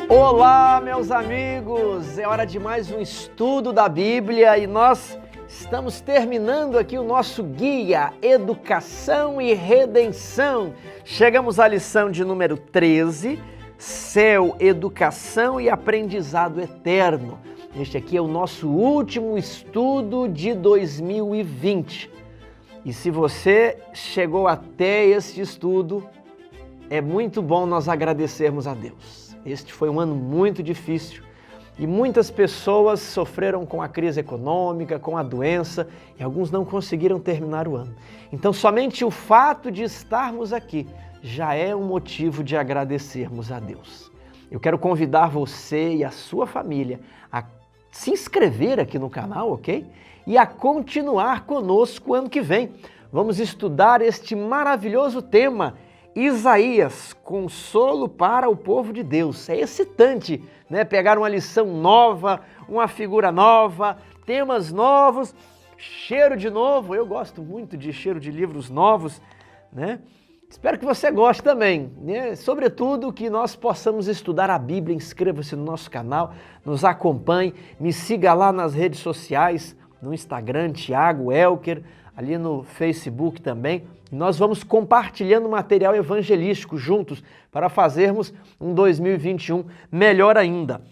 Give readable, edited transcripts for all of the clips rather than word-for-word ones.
Olá, meus amigos! É hora de mais um estudo da Bíblia e nós estamos terminando aqui o nosso guia Educação e Redenção. Chegamos à lição de número 13, Céu, Educação e Aprendizado Eterno. Este aqui é o nosso último estudo de 2020. E se você chegou até este estudo, é muito bom nós agradecermos a Deus. Este foi um ano muito difícil e muitas pessoas sofreram com a crise econômica, com a doença e alguns não conseguiram terminar o ano. Então, somente o fato de estarmos aqui já é um motivo de agradecermos a Deus. Eu quero convidar você e a sua família a se inscrever aqui no canal, ok? E a continuar conosco ano que vem. Vamos estudar este maravilhoso tema, Isaías, consolo para o povo de Deus. É excitante, né? Pegar uma lição nova, uma figura nova, temas novos, cheiro de novo. Eu gosto muito de cheiro de livros novos, né? Espero que você goste também, né? Sobretudo que nós possamos estudar a Bíblia. Inscreva-se no nosso canal, nos acompanhe, me siga lá nas redes sociais, no Instagram, Thiago Elker, ali no Facebook também. Nós vamos compartilhando material evangelístico juntos para fazermos um 2021 melhor ainda.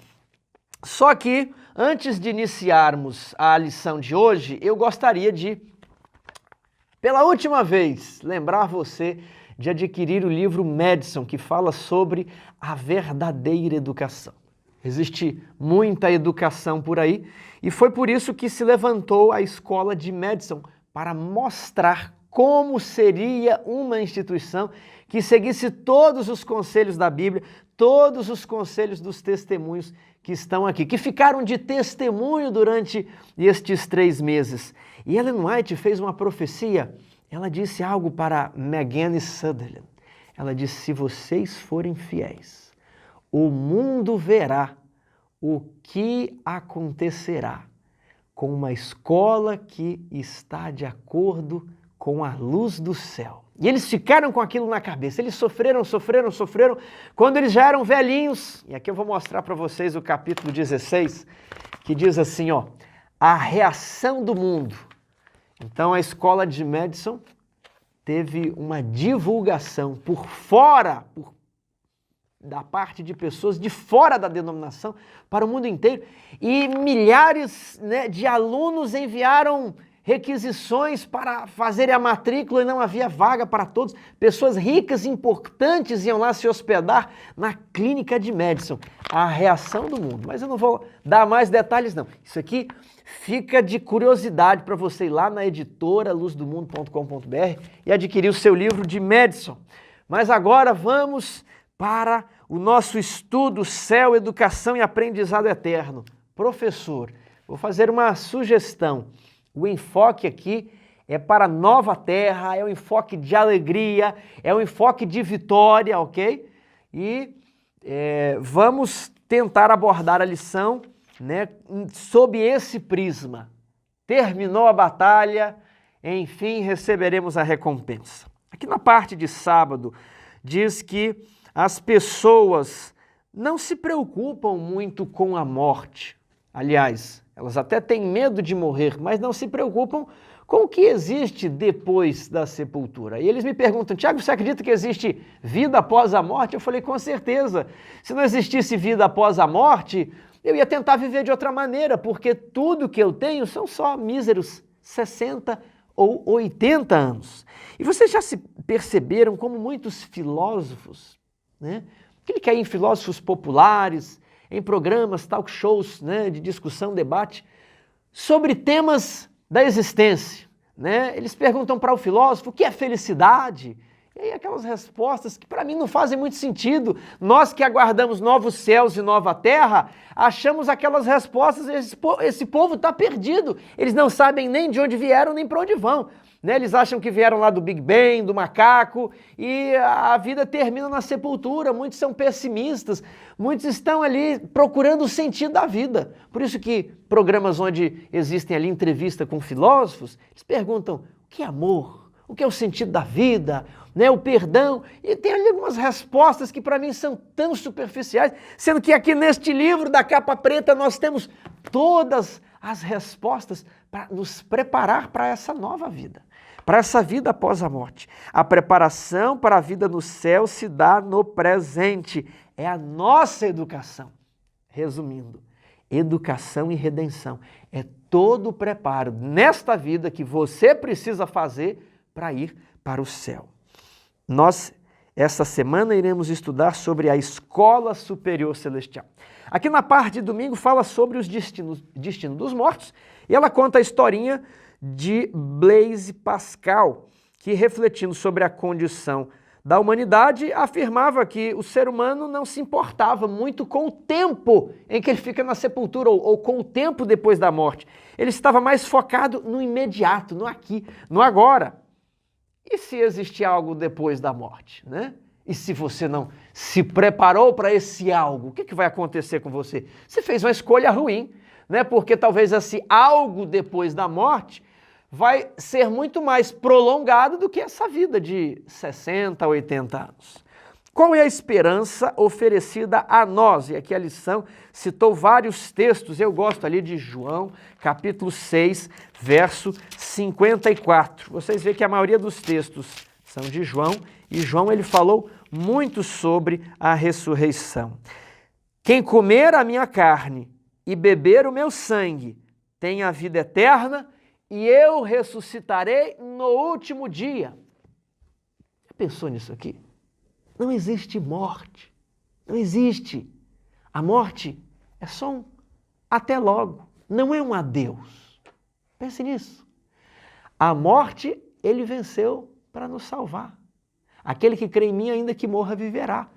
Só que, antes de iniciarmos a lição de hoje, eu gostaria de, pela última vez, lembrar você de adquirir o livro Madison, que fala sobre a verdadeira educação. Existe muita educação por aí e foi por isso que se levantou a escola de Madison para mostrar como seria uma instituição que seguisse todos os conselhos da Bíblia, todos os conselhos dos testemunhos que estão aqui, que ficaram de testemunho durante estes 3 meses. E Ellen White fez uma profecia, ela disse algo para McGann Sutherland. Ela disse, se vocês forem fiéis, o mundo verá o que acontecerá com uma escola que está de acordo com a luz do céu. E eles ficaram com aquilo na cabeça, eles sofreram. Quando eles já eram velhinhos, e aqui eu vou mostrar para vocês o capítulo 16, que diz assim, ó, a reação do mundo. Então a escola de Madison teve uma divulgação por fora, da parte de pessoas de fora da denominação para o mundo inteiro, e milhares, né, de alunos enviaram requisições para fazerem a matrícula e não havia vaga para todos. Pessoas ricas, importantes, iam lá se hospedar na clínica de Madison. A reação do mundo. Mas eu não vou dar mais detalhes, não. Isso aqui fica de curiosidade para você ir lá na editora luzdomundo.com.br e adquirir o seu livro de Madison. Mas agora vamos para o nosso estudo Céu, Educação e Aprendizado Eterno. Professor, vou fazer uma sugestão. O enfoque aqui é para a nova terra, é um enfoque de alegria, é um enfoque de vitória, ok? E vamos tentar abordar a lição, né, sob esse prisma. Terminou a batalha, enfim, receberemos a recompensa. Aqui na parte de sábado, diz que as pessoas não se preocupam muito com a morte. Aliás, elas até têm medo de morrer, mas não se preocupam com o que existe depois da sepultura. E eles me perguntam, Tiago, você acredita que existe vida após a morte? Eu falei, com certeza. Se não existisse vida após a morte, eu ia tentar viver de outra maneira, porque tudo que eu tenho são só míseros 60 ou 80 anos. E vocês já se perceberam como muitos filósofos, né? Clique aí em filósofos populares, em programas, talk shows, né, de discussão, debate, sobre temas da existência, né? Eles perguntam para o filósofo o que é felicidade. E aí aquelas respostas que para mim não fazem muito sentido. Nós que aguardamos novos céus e nova terra, achamos aquelas respostas, esse povo está perdido. Eles não sabem nem de onde vieram, nem para onde vão. Né? Eles acham que vieram lá do Big Bang, do macaco, e a vida termina na sepultura. Muitos são pessimistas, muitos estão ali procurando o sentido da vida. Por isso que programas onde existem ali entrevista com filósofos, eles perguntam, o que é amor? O que é o sentido da vida? Né, o perdão, e tem ali algumas respostas que para mim são tão superficiais, sendo que aqui neste livro da capa preta nós temos todas as respostas para nos preparar para essa nova vida, para essa vida após a morte. A preparação para a vida no céu se dá no presente, é a nossa educação. Resumindo, educação e redenção é todo o preparo nesta vida que você precisa fazer para ir para o céu. Nós, esta semana, iremos estudar sobre a Escola Superior Celestial. Aqui na parte de domingo fala sobre os destinos dos mortos e ela conta a historinha de Blaise Pascal, que refletindo sobre a condição da humanidade, afirmava que o ser humano não se importava muito com o tempo em que ele fica na sepultura ou com o tempo depois da morte. Ele estava mais focado no imediato, no aqui, no agora. E se existir algo depois da morte, né? E se você não se preparou para esse algo, o que vai acontecer com você? Você fez uma escolha ruim, né? Porque talvez esse algo depois da morte vai ser muito mais prolongado do que essa vida de 60, 80 anos. Qual é a esperança oferecida a nós? E aqui a lição citou vários textos, eu gosto ali de João, capítulo 6, verso 54. Vocês veem que a maioria dos textos são de João, e João ele falou muito sobre a ressurreição. Quem comer a minha carne e beber o meu sangue tem a vida eterna, e eu ressuscitarei no último dia. Já pensou nisso aqui? Não existe morte, não existe. A morte é só um até logo, não é um adeus. Pense nisso. A morte, ele venceu para nos salvar. Aquele que crê em mim, ainda que morra, viverá.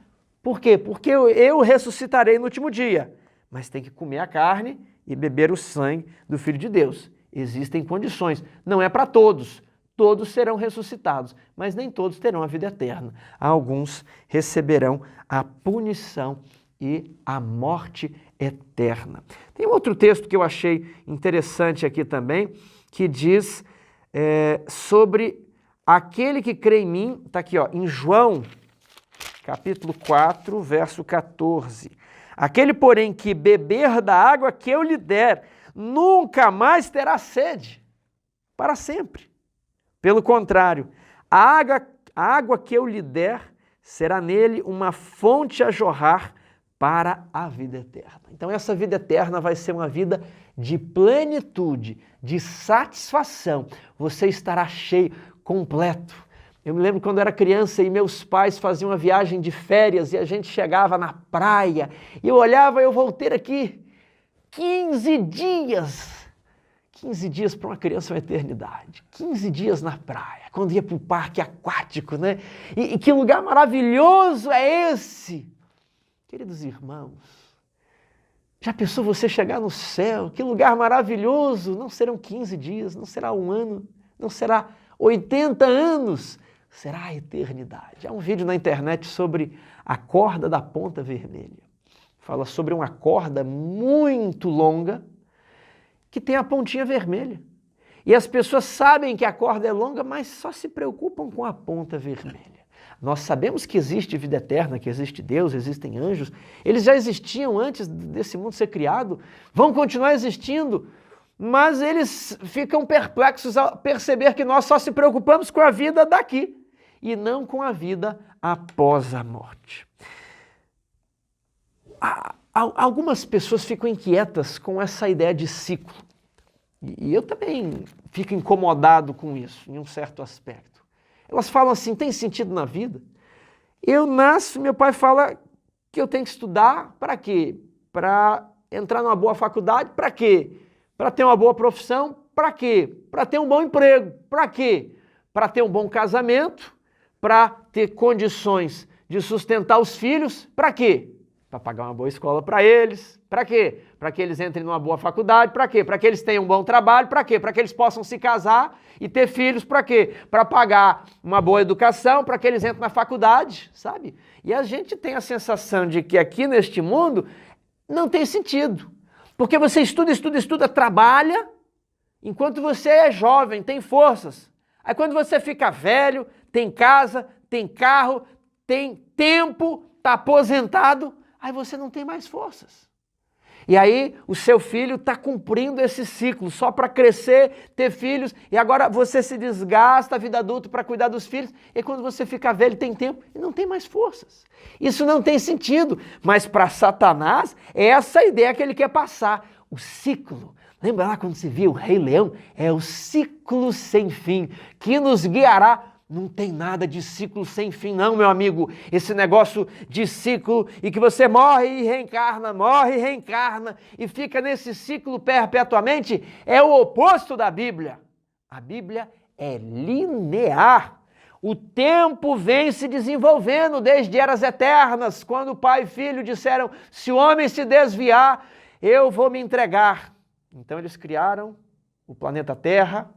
Por quê? Porque eu ressuscitarei no último dia, mas tem que comer a carne e beber o sangue do Filho de Deus. Existem condições, não é para todos. Todos serão ressuscitados, mas nem todos terão a vida eterna. Alguns receberão a punição e a morte eterna. Tem outro texto que eu achei interessante aqui também, que diz sobre aquele que crê em mim, está aqui ó, em João, capítulo 4, verso 14. Aquele, porém, que beber da água que eu lhe der, nunca mais terá sede, para sempre. Pelo contrário, a água que eu lhe der será nele uma fonte a jorrar para a vida eterna. Então essa vida eterna vai ser uma vida de plenitude, de satisfação. Você estará cheio, completo. Eu me lembro quando eu era criança e meus pais faziam uma viagem de férias e a gente chegava na praia e eu olhava e eu vou ter aqui 15 dias. 15 dias para uma criança é uma eternidade. 15 dias na praia, quando ia para o parque aquático, né? E que lugar maravilhoso é esse? Queridos irmãos, já pensou você chegar no céu? Que lugar maravilhoso! Não serão 15 dias, não será um ano, não será 80 anos, será a eternidade. Há um vídeo na internet sobre a corda da ponta vermelha. Fala sobre uma corda muito longa, que tem a pontinha vermelha. E as pessoas sabem que a corda é longa, mas só se preocupam com a ponta vermelha. Nós sabemos que existe vida eterna, que existe Deus, existem anjos. Eles já existiam antes desse mundo ser criado, vão continuar existindo, mas eles ficam perplexos ao perceber que nós só se preocupamos com a vida daqui e não com a vida após a morte. Algumas pessoas ficam inquietas com essa ideia de ciclo. E eu também fico incomodado com isso, em um certo aspecto. Elas falam assim, tem sentido na vida? Eu nasço, meu pai fala que eu tenho que estudar, para quê? Para entrar numa boa faculdade, para quê? Para ter uma boa profissão, para quê? Para ter um bom emprego, para quê? Para ter um bom casamento, para ter condições de sustentar os filhos, para quê? Para pagar uma boa escola para eles. Para quê? Para que eles entrem numa boa faculdade. Para quê? Para que eles tenham um bom trabalho. Para quê? Para que eles possam se casar e ter filhos. Para quê? Para pagar uma boa educação, para que eles entrem na faculdade, sabe? E a gente tem a sensação de que aqui neste mundo não tem sentido. Porque você estuda, trabalha, enquanto você é jovem, tem forças. Aí quando você fica velho, tem casa, tem carro, tem tempo, está aposentado, aí você não tem mais forças. E aí o seu filho está cumprindo esse ciclo só para crescer, ter filhos, e agora você se desgasta a vida adulta para cuidar dos filhos, e quando você fica velho tem tempo e não tem mais forças. Isso não tem sentido, mas para Satanás é essa a ideia que ele quer passar, o ciclo. Lembra lá quando se viu o Rei Leão? É o ciclo sem fim que nos guiará. Não tem nada de ciclo sem fim não, meu amigo. Esse negócio de ciclo e que você morre e reencarna e fica nesse ciclo perpetuamente é o oposto da Bíblia. A Bíblia é linear. O tempo vem se desenvolvendo desde eras eternas, quando pai e filho disseram, se o homem se desviar, eu vou me entregar. Então eles criaram o planeta Terra,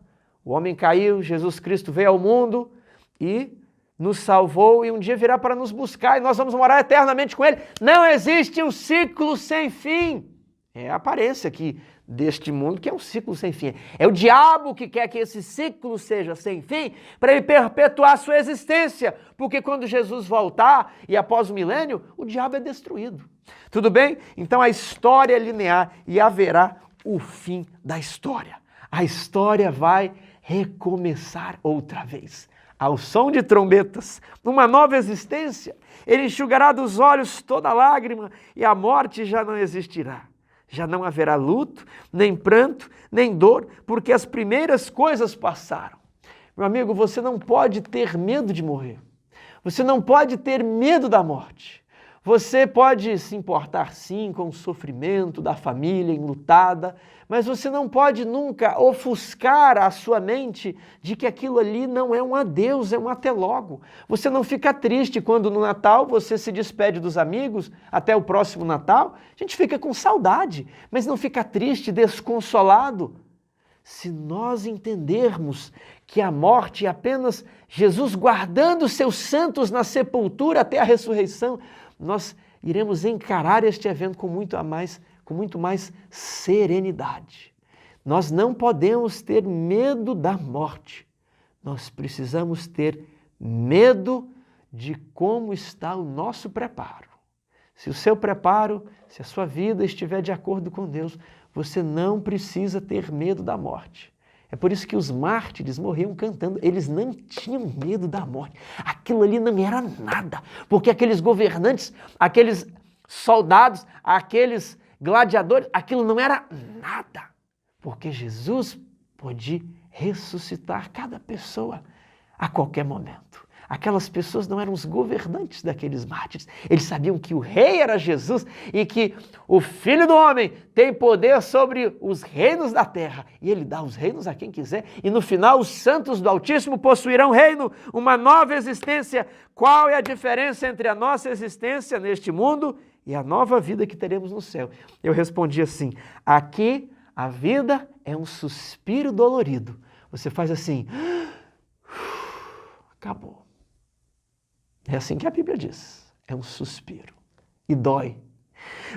o homem caiu, Jesus Cristo veio ao mundo e nos salvou e um dia virá para nos buscar e nós vamos morar eternamente com Ele. Não existe um ciclo sem fim. É a aparência aqui deste mundo que é um ciclo sem fim. É o diabo que quer que esse ciclo seja sem fim para ele perpetuar a sua existência. Porque quando Jesus voltar e após o milênio, o diabo é destruído. Tudo bem? Então a história é linear e haverá o fim da história. A história vai recomeçar outra vez. Ao som de trombetas, uma nova existência, ele enxugará dos olhos toda lágrima e a morte já não existirá. Já não haverá luto, nem pranto, nem dor, porque as primeiras coisas passaram. Meu amigo, você não pode ter medo de morrer. Você não pode ter medo da morte. Você pode se importar sim com o sofrimento da família enlutada, mas você não pode nunca ofuscar a sua mente de que aquilo ali não é um adeus, é um até logo. Você não fica triste quando no Natal você se despede dos amigos até o próximo Natal. A gente fica com saudade, mas não fica triste, desconsolado. Se nós entendermos que a morte é apenas Jesus guardando seus santos na sepultura até a ressurreição, nós iremos encarar este evento com muito mais serenidade. Nós não podemos ter medo da morte. Nós precisamos ter medo de como está o nosso preparo. Se o seu preparo, se a sua vida estiver de acordo com Deus, você não precisa ter medo da morte. É por isso que os mártires morriam cantando, eles não tinham medo da morte. Aquilo ali não era nada, porque aqueles governantes, aqueles soldados, aqueles gladiadores, aquilo não era nada, porque Jesus pôde ressuscitar cada pessoa a qualquer momento. Aquelas pessoas não eram os governantes daqueles mártires. Eles sabiam que o rei era Jesus e que o Filho do Homem tem poder sobre os reinos da terra. E ele dá os reinos a quem quiser. E no final os santos do Altíssimo possuirão reino, uma nova existência. Qual é a diferença entre a nossa existência neste mundo e a nova vida que teremos no céu? Eu respondi assim, aqui a vida é um suspiro dolorido. Você faz assim, acabou. É assim que a Bíblia diz, é um suspiro e dói.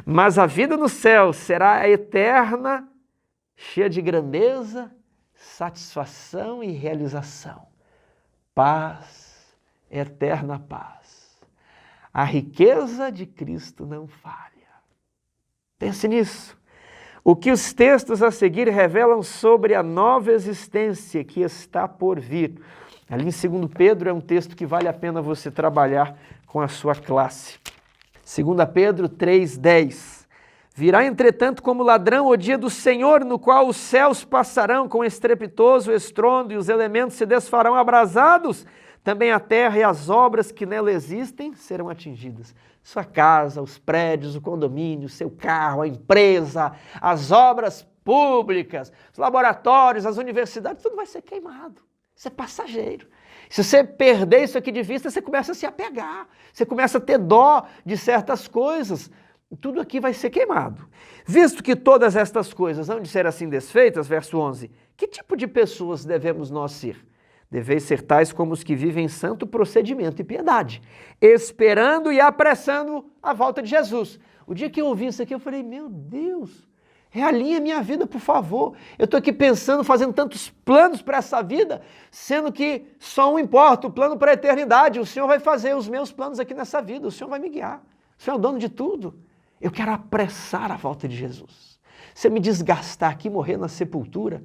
Mas a vida no céu será eterna, cheia de grandeza, satisfação e realização. Paz, eterna paz. A riqueza de Cristo não falha. Pense nisso. O que os textos a seguir revelam sobre a nova existência que está por vir. Ali em 2 Pedro é um texto que vale a pena você trabalhar com a sua classe. 2 Pedro 3,10. Virá, entretanto, como ladrão o dia do Senhor, no qual os céus passarão com estrepitoso estrondo e os elementos se desfarão abrasados. Também a terra e as obras que nela existem serão atingidas. Sua casa, os prédios, o condomínio, seu carro, a empresa, as obras públicas, os laboratórios, as universidades, tudo vai ser queimado. Isso é passageiro. Se você perder isso aqui de vista, você começa a se apegar, você começa a ter dó de certas coisas. Tudo aqui vai ser queimado. Visto que todas estas coisas hão de ser assim desfeitas, verso 11, que tipo de pessoas devemos nós ser? Deveis ser tais como os que vivem em santo procedimento e piedade, esperando e apressando a volta de Jesus. O dia que eu ouvi isso aqui, eu falei, meu Deus, realinha minha vida, por favor. Eu estou aqui pensando, fazendo tantos planos para essa vida, sendo que só um importa, o plano para a eternidade. O Senhor vai fazer os meus planos aqui nessa vida, o Senhor vai me guiar. O Senhor é o dono de tudo. Eu quero apressar a volta de Jesus. Se eu me desgastar aqui, morrer na sepultura,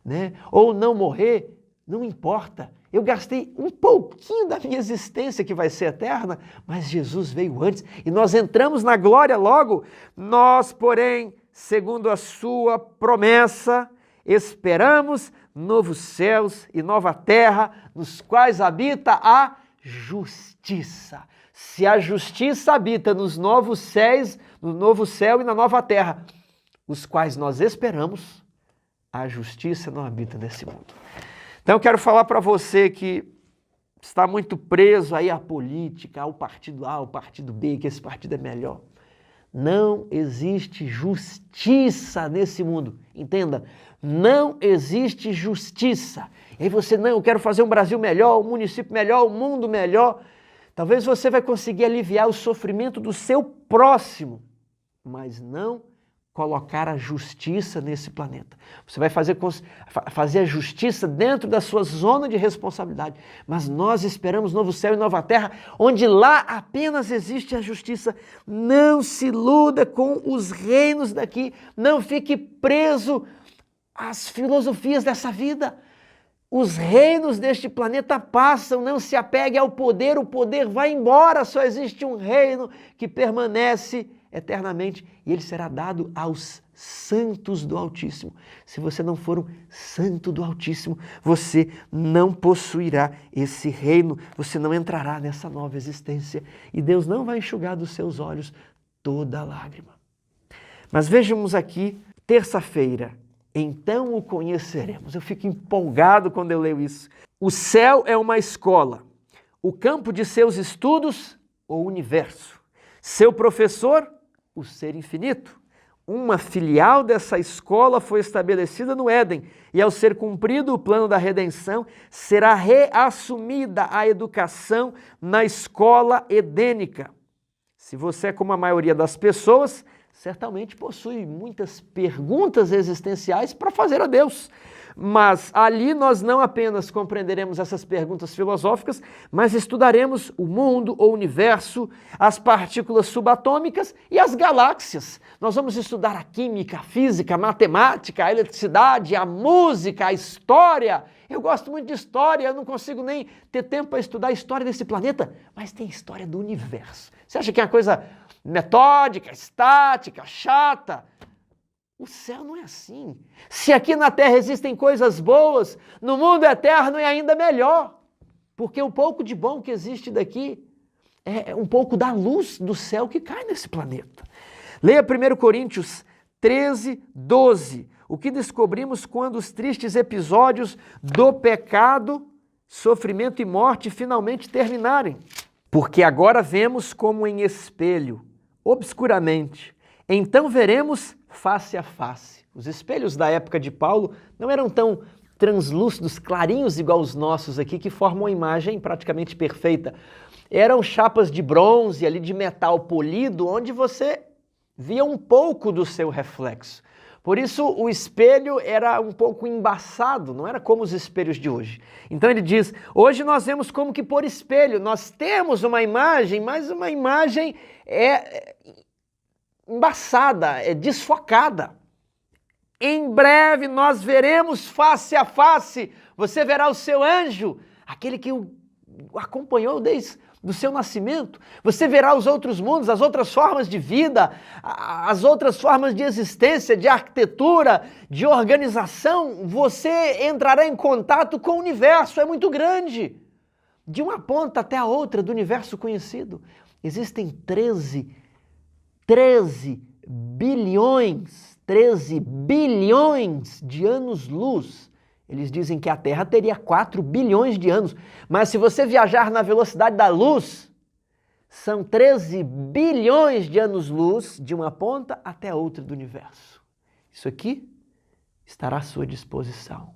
né? Ou não morrer, não importa. Eu gastei um pouquinho da minha existência que vai ser eterna, mas Jesus veio antes e nós entramos na glória logo. Nós, porém, segundo a sua promessa, esperamos novos céus e nova terra, nos quais habita a justiça. Se a justiça habita nos novos céus, no novo céu e na nova terra, os quais nós esperamos, a justiça não habita nesse mundo. Então eu quero falar para você que está muito preso aí à política, ao partido A, ao partido B, que esse partido é melhor. Não existe justiça nesse mundo, entenda, não existe justiça. E aí você, não, eu quero fazer um Brasil melhor, um município melhor, um mundo melhor. Talvez você vai conseguir aliviar o sofrimento do seu próximo, mas não colocar a justiça nesse planeta. Você vai fazer a justiça dentro da sua zona de responsabilidade, mas nós esperamos novo céu e nova terra, onde lá apenas existe a justiça. Não se iluda com os reinos daqui, não fique preso às filosofias dessa vida. Os reinos deste planeta passam, não se apegue ao poder, o poder vai embora, só existe um reino que permanece eternamente e ele será dado aos santos do Altíssimo. Se você não for um santo do Altíssimo, você não possuirá esse reino, você não entrará nessa nova existência e Deus não vai enxugar dos seus olhos toda lágrima. Mas vejamos aqui, terça-feira, então o conheceremos. Eu fico empolgado quando eu leio isso. O céu é uma escola, o campo de seus estudos, o universo. Seu professor, o ser infinito. Uma filial dessa escola foi estabelecida no Éden e ao ser cumprido o plano da redenção, será reassumida a educação na escola edênica. Se você é como a maioria das pessoas, certamente possui muitas perguntas existenciais para fazer a Deus. Mas ali nós não apenas compreenderemos essas perguntas filosóficas, mas estudaremos o mundo, o universo, as partículas subatômicas e as galáxias. Nós vamos estudar a química, a física, a matemática, a eletricidade, a música, a história. Eu gosto muito de história, eu não consigo nem ter tempo para estudar a história desse planeta, mas tem história do universo. Você acha que é uma coisa metódica, estática, chata? O céu não é assim. Se aqui na Terra existem coisas boas, no mundo eterno é ainda melhor. Porque o pouco de bom que existe daqui é um pouco da luz do céu que cai nesse planeta. Leia 1 Coríntios 13, 12. O que descobrimos quando os tristes episódios do pecado, sofrimento e morte finalmente terminarem. Porque agora vemos como em espelho, obscuramente. Então veremos face a face. Os espelhos da época de Paulo não eram tão translúcidos, clarinhos igual os nossos aqui, que formam uma imagem praticamente perfeita. Eram chapas de bronze, ali de metal polido, onde você via um pouco do seu reflexo. Por isso o espelho era um pouco embaçado, não era como os espelhos de hoje. Então ele diz, hoje nós vemos como que por espelho, nós temos uma imagem, mas uma imagem embaçada, é desfocada. Em breve nós veremos face a face, você verá o seu anjo, aquele que o acompanhou desde do seu nascimento. Você verá os outros mundos, as outras formas de vida, as outras formas de existência, de arquitetura, de organização. Você entrará em contato com o universo, é muito grande. De uma ponta até a outra do universo conhecido, existem 13 bilhões de anos-luz Eles dizem que a Terra teria 4 bilhões de anos, mas se você viajar na velocidade da luz, são 13 bilhões de anos-luz de uma ponta até a outra do universo. Isso aqui estará à sua disposição.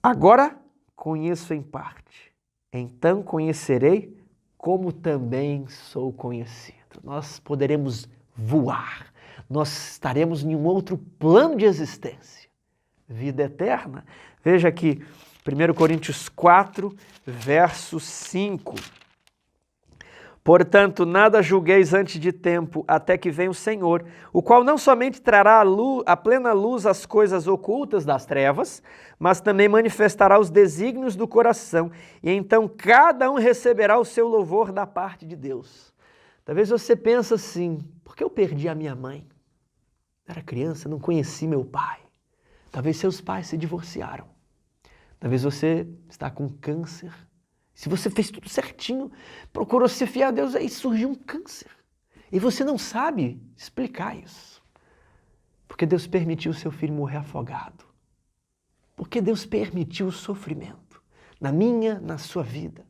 Agora conheço em parte, então conhecerei como também sou conhecido. Nós poderemos voar, nós estaremos em um outro plano de existência. Vida eterna. Veja aqui, 1 Coríntios 4, verso 5. Portanto, nada julgueis antes de tempo, até que venha o Senhor, o qual não somente trará a plena luz às coisas ocultas das trevas, mas também manifestará os desígnios do coração, e então cada um receberá o seu louvor da parte de Deus. Talvez você pense assim, por que eu perdi a minha mãe? Era criança, não conheci meu pai. Talvez seus pais se divorciaram. Talvez você está com câncer. Se você fez tudo certinho, procurou se fiar a Deus, aí surgiu um câncer. E você não sabe explicar isso. Porque Deus permitiu o seu filho morrer afogado. Porque Deus permitiu o sofrimento. Na minha, na sua vida.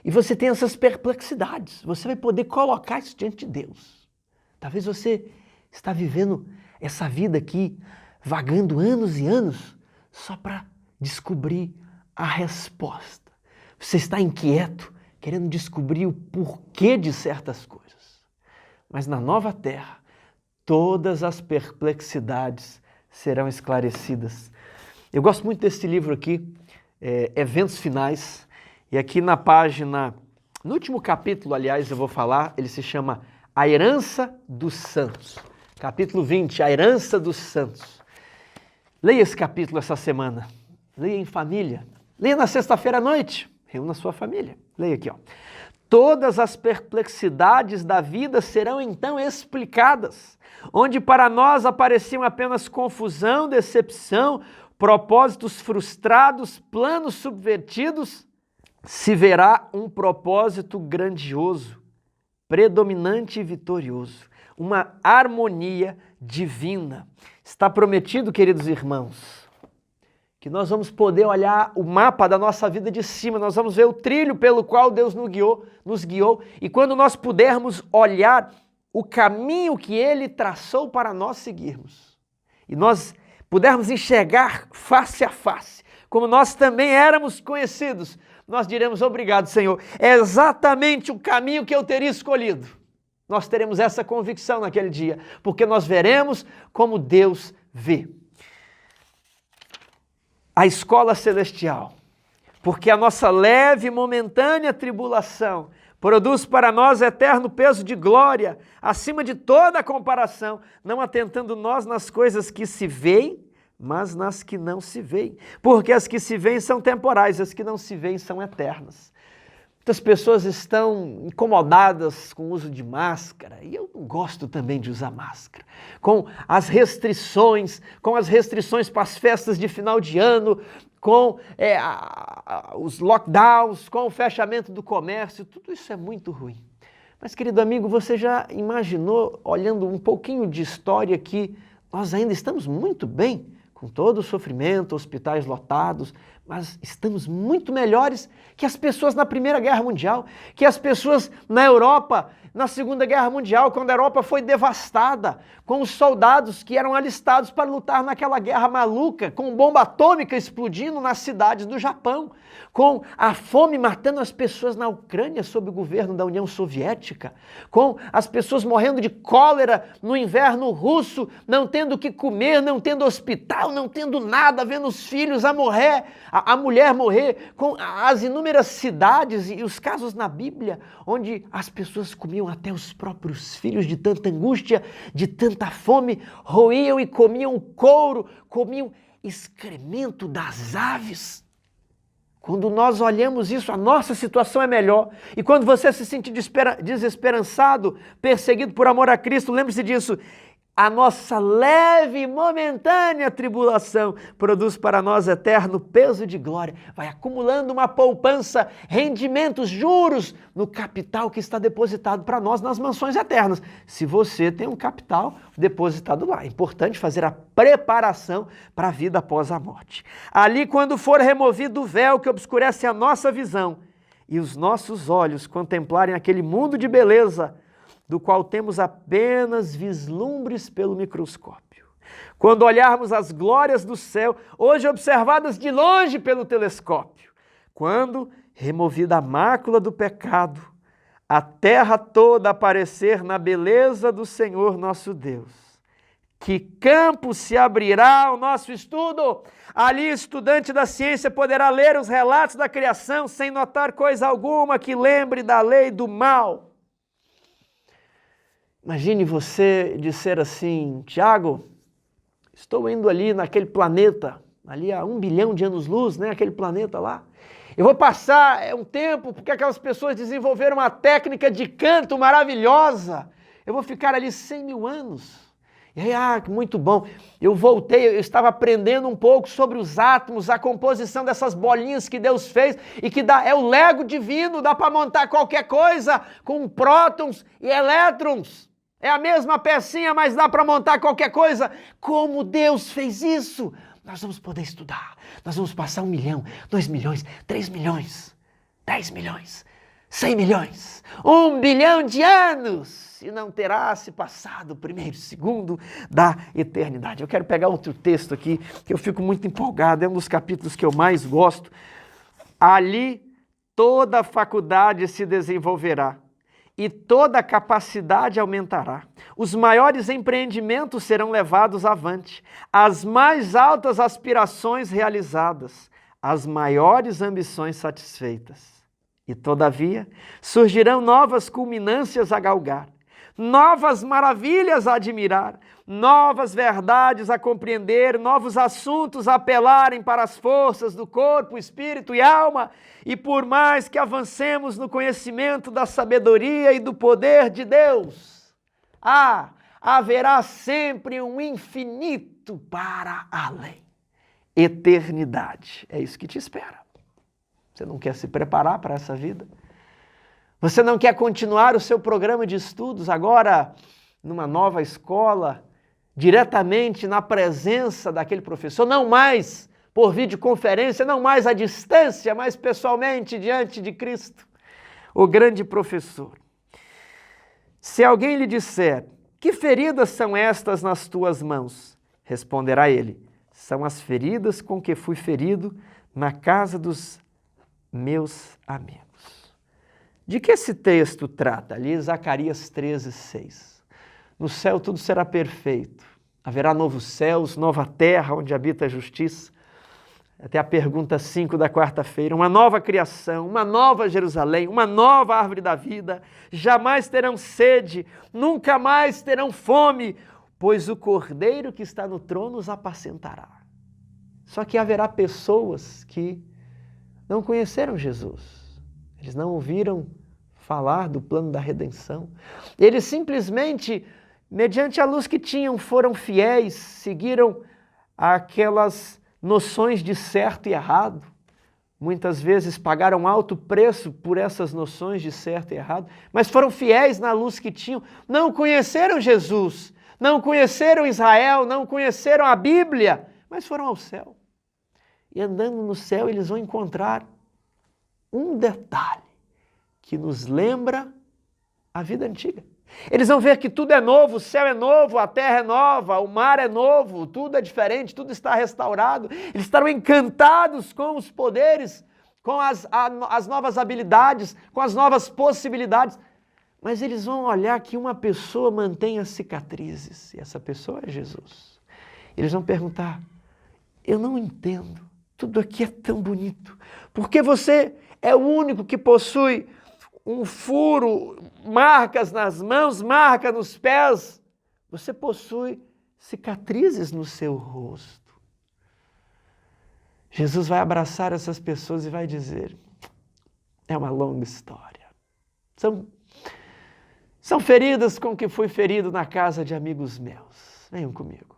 E você tem essas perplexidades. Você vai poder colocar isso diante de Deus. Talvez você está vivendo essa vida aqui, vagando anos e anos, só para descobrir a resposta. Você está inquieto, querendo descobrir o porquê de certas coisas. Mas na nova terra, todas as perplexidades serão esclarecidas. Eu gosto muito desse livro aqui, Eventos Finais, e aqui na página, no último capítulo, aliás, eu vou falar, ele se chama A Herança dos Santos. Capítulo 20, A Herança dos Santos. Leia esse capítulo essa semana. Leia em família. Leia na sexta-feira à noite. Reúna a sua família. Leia aqui, ó. Todas as perplexidades da vida serão então explicadas, onde para nós apareciam apenas confusão, decepção, propósitos frustrados, planos subvertidos, se verá um propósito grandioso, predominante e vitorioso, uma harmonia divina. Está prometido, queridos irmãos, que nós vamos poder olhar o mapa da nossa vida de cima, nós vamos ver o trilho pelo qual Deus nos guiou, e quando nós pudermos olhar o caminho que Ele traçou para nós seguirmos, e nós pudermos enxergar face a face, como nós também éramos conhecidos, nós diremos: obrigado, Senhor, é exatamente o caminho que eu teria escolhido. Nós teremos essa convicção naquele dia, porque nós veremos como Deus vê. A escola celestial, porque a nossa leve e momentânea tribulação produz para nós eterno peso de glória, acima de toda comparação, não atentando nós nas coisas que se veem, mas nas que não se veem. Porque as que se veem são temporais, as que não se veem são eternas. Muitas pessoas estão incomodadas com o uso de máscara, e eu não gosto também de usar máscara. Com as restrições para as festas de final de ano, com os lockdowns, com o fechamento do comércio, tudo isso é muito ruim. Mas, querido amigo, você já imaginou, olhando um pouquinho de história, que nós ainda estamos muito bem, com todo o sofrimento, hospitais lotados, mas estamos muito melhores que as pessoas na Primeira Guerra Mundial, que as pessoas na Europa, na Segunda Guerra Mundial, quando a Europa foi devastada, com os soldados que eram alistados para lutar naquela guerra maluca, com bomba atômica explodindo nas cidades do Japão, com a fome matando as pessoas na Ucrânia sob o governo da União Soviética, com as pessoas morrendo de cólera no inverno russo, não tendo o que comer, não tendo hospital, não tendo nada, vendo os filhos a mulher morrer, com as inúmeras cidades e os casos na Bíblia, onde as pessoas comiam até os próprios filhos de tanta angústia, de tanta fome, roíam e comiam couro, comiam excremento das aves. Quando nós olhamos isso, a nossa situação é melhor. E quando você se sentir desesperançado, perseguido por amor a Cristo, lembre-se disso. a nossa leve e momentânea tribulação produz para nós eterno peso de glória. Vai acumulando uma poupança, rendimentos, juros no capital que está depositado para nós nas mansões eternas. Se você tem um capital depositado lá, é importante fazer a preparação para a vida após a morte. Ali, quando for removido o véu que obscurece a nossa visão e os nossos olhos contemplarem aquele mundo de beleza, do qual temos apenas vislumbres pelo microscópio. Quando olharmos as glórias do céu, hoje observadas de longe pelo telescópio, quando, removida a mácula do pecado, a terra toda aparecer na beleza do Senhor nosso Deus, que campo se abrirá ao nosso estudo? Ali, estudante da ciência poderá ler os relatos da criação sem notar coisa alguma que lembre da lei do mal. Imagine você dizer assim: Tiago, estou indo ali naquele planeta, ali a 1 bilhão de anos-luz, né? Aquele planeta lá. Eu vou passar um tempo, porque aquelas pessoas desenvolveram uma técnica de canto maravilhosa. Eu vou ficar ali 100 mil anos. E aí, muito bom. Eu voltei, eu estava aprendendo um pouco sobre os átomos, a composição dessas bolinhas que Deus fez e que é o Lego divino, dá para montar qualquer coisa com prótons e elétrons. É a mesma pecinha, mas dá para montar qualquer coisa. Como Deus fez isso? Nós vamos poder estudar. Nós vamos passar 1 milhão, 2 milhões, 3 milhões, 10 milhões, 100 milhões, 1 bilhão de anos. E não terá se passado o primeiro segundo da eternidade. Eu quero pegar outro texto aqui, que eu fico muito empolgado. É um dos capítulos que eu mais gosto. Ali toda a faculdade se desenvolverá e toda a capacidade aumentará. Os maiores empreendimentos serão levados avante, as mais altas aspirações realizadas, as maiores ambições satisfeitas. E, todavia, surgirão novas culminâncias a galgar, novas maravilhas a admirar, novas verdades a compreender, novos assuntos a apelarem para as forças do corpo, espírito e alma. E por mais que avancemos no conhecimento da sabedoria e do poder de Deus, haverá sempre um infinito para além. Eternidade. É isso que te espera. Você não quer se preparar para essa vida? Você não quer continuar o seu programa de estudos agora numa nova escola, diretamente na presença daquele professor, não mais por videoconferência, não mais à distância, mas pessoalmente diante de Cristo, o grande professor. Se alguém lhe disser: que feridas são estas nas tuas mãos? Responderá ele: são as feridas com que fui ferido na casa dos meus amigos. De que esse texto trata? Ali, Zacarias 13:6. No céu tudo será perfeito. Haverá novos céus, nova terra onde habita a justiça. Até a pergunta 5 da quarta-feira. Uma nova criação, uma nova Jerusalém, uma nova árvore da vida. Jamais terão sede, nunca mais terão fome, pois o Cordeiro que está no trono os apacentará. Só que haverá pessoas que não conheceram Jesus. Eles não ouviram falar do plano da redenção. Eles simplesmente, mediante a luz que tinham, foram fiéis, seguiram aquelas noções de certo e errado. Muitas vezes pagaram alto preço por essas noções de certo e errado, mas foram fiéis na luz que tinham. Não conheceram Jesus, não conheceram Israel, não conheceram a Bíblia, mas foram ao céu. E andando no céu, eles vão encontrar um detalhe que nos lembra a vida antiga. Eles vão ver que tudo é novo, o céu é novo, a terra é nova, o mar é novo, tudo é diferente, tudo está restaurado. Eles estarão encantados com os poderes, com as novas habilidades, com as novas possibilidades. Mas eles vão olhar que uma pessoa mantém as cicatrizes, e essa pessoa é Jesus. Eles vão perguntar: eu não entendo, tudo aqui é tão bonito, por que você é o único que possui um furo, marcas nas mãos, marca nos pés? Você possui cicatrizes no seu rosto. Jesus vai abraçar essas pessoas e vai dizer: é uma longa história. São feridas com que fui ferido na casa de amigos meus. Venham comigo.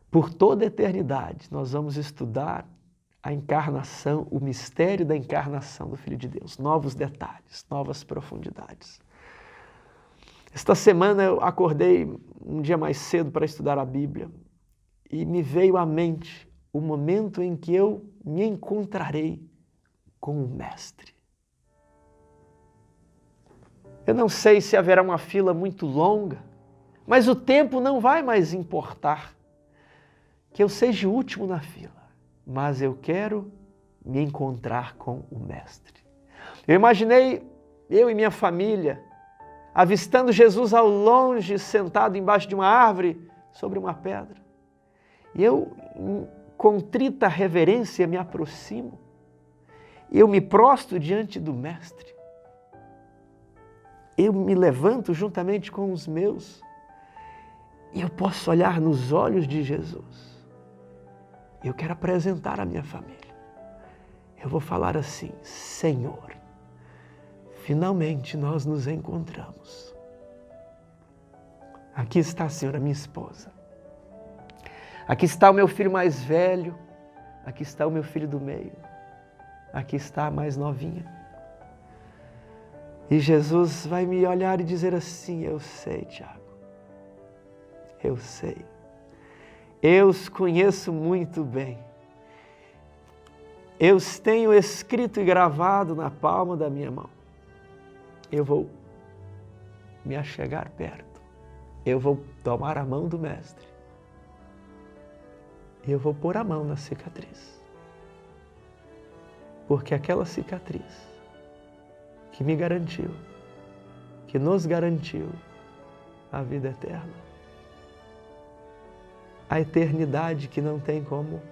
Por toda a eternidade, nós vamos estudar a encarnação, o mistério da encarnação do Filho de Deus. Novos detalhes, novas profundidades. Esta semana eu acordei um dia mais cedo para estudar a Bíblia e me veio à mente o momento em que eu me encontrarei com o Mestre. Eu não sei se haverá uma fila muito longa, mas o tempo não vai mais importar que eu seja o último na fila, mas eu quero me encontrar com o Mestre. Eu imaginei eu e minha família avistando Jesus ao longe, sentado embaixo de uma árvore, sobre uma pedra. E eu, em contrita reverência, me aproximo. Eu me prostro diante do Mestre. Eu me levanto juntamente com os meus. E eu posso olhar nos olhos de Jesus. Eu quero apresentar a minha família. Eu vou falar assim: Senhor, finalmente nós nos encontramos. Aqui está, Senhor, a minha esposa. Aqui está o meu filho mais velho. Aqui está o meu filho do meio. Aqui está a mais novinha. E Jesus vai me olhar e dizer assim: eu sei, Tiago. Eu sei. Eu os conheço muito bem. Eu os tenho escrito e gravado na palma da minha mão. Eu vou me achegar perto. Eu vou tomar a mão do Mestre. E eu vou pôr a mão na cicatriz. Porque aquela cicatriz que me garantiu, que nos garantiu a vida eterna, a eternidade que não tem como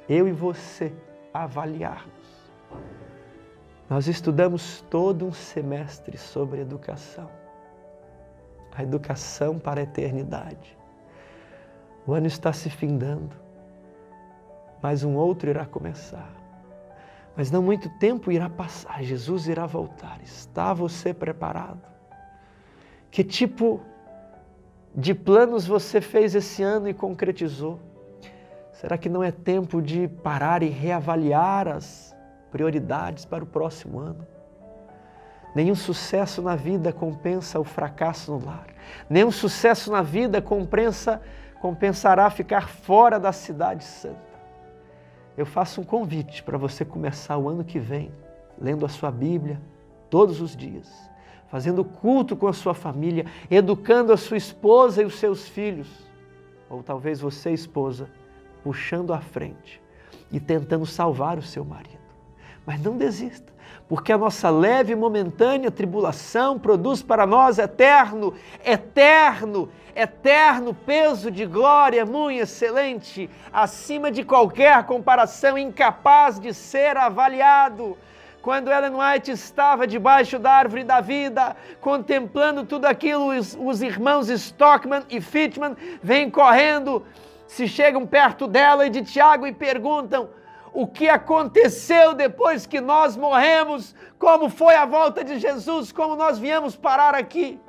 eu e você avaliarmos. Nós estudamos todo um semestre sobre educação. A educação para a eternidade. O ano está se findando, mas um outro irá começar. Mas não muito tempo irá passar, Jesus irá voltar. Está você preparado? Que tipo de planos você fez esse ano e concretizou? Será que não é tempo de parar e reavaliar as prioridades para o próximo ano? Nenhum sucesso na vida compensa o fracasso no lar. Nenhum sucesso na vida compensará ficar fora da cidade santa. Eu faço um convite para você começar o ano que vem, lendo a sua Bíblia todos os dias, fazendo culto com a sua família, educando a sua esposa e os seus filhos, ou talvez você, esposa, puxando à frente e tentando salvar o seu marido. Mas não desista, porque a nossa leve e momentânea tribulação produz para nós eterno peso de glória muito excelente, acima de qualquer comparação, incapaz de ser avaliado. Quando Ellen White estava debaixo da árvore da vida, contemplando tudo aquilo, os irmãos Stockman e Fitchman vêm correndo, se chegam perto dela e de Tiago e perguntam: o que aconteceu depois que nós morremos? Como foi a volta de Jesus? Como nós viemos parar aqui?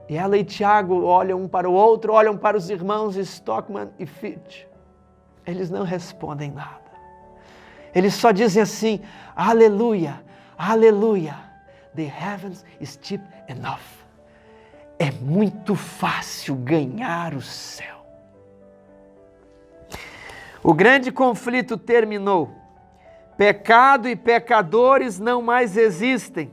E ela e Tiago olham um para o outro, olham para os irmãos Stockman e Fitch. Eles não respondem nada. Eles só dizem assim: aleluia, aleluia, the heavens is cheap enough. É muito fácil ganhar o céu. O grande conflito terminou. Pecado e pecadores não mais existem.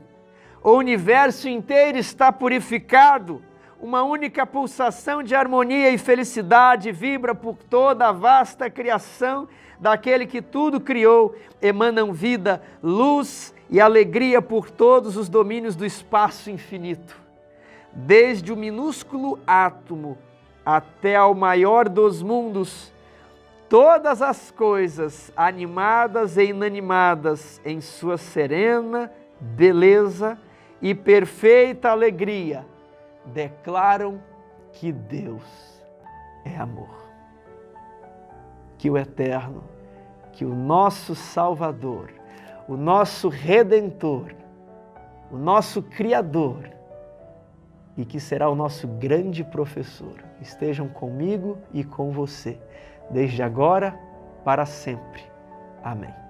O universo inteiro está purificado. Uma única pulsação de harmonia e felicidade vibra por toda a vasta criação daquele que tudo criou. Emanam vida, luz e alegria por todos os domínios do espaço infinito. Desde o minúsculo átomo até ao maior dos mundos, todas as coisas, animadas e inanimadas, em sua serena beleza e perfeita alegria, declaram que Deus é amor. Que o Eterno, que o nosso Salvador, o nosso Redentor, o nosso Criador e que será o nosso grande professor, estejam comigo e com você, desde agora para sempre. Amém.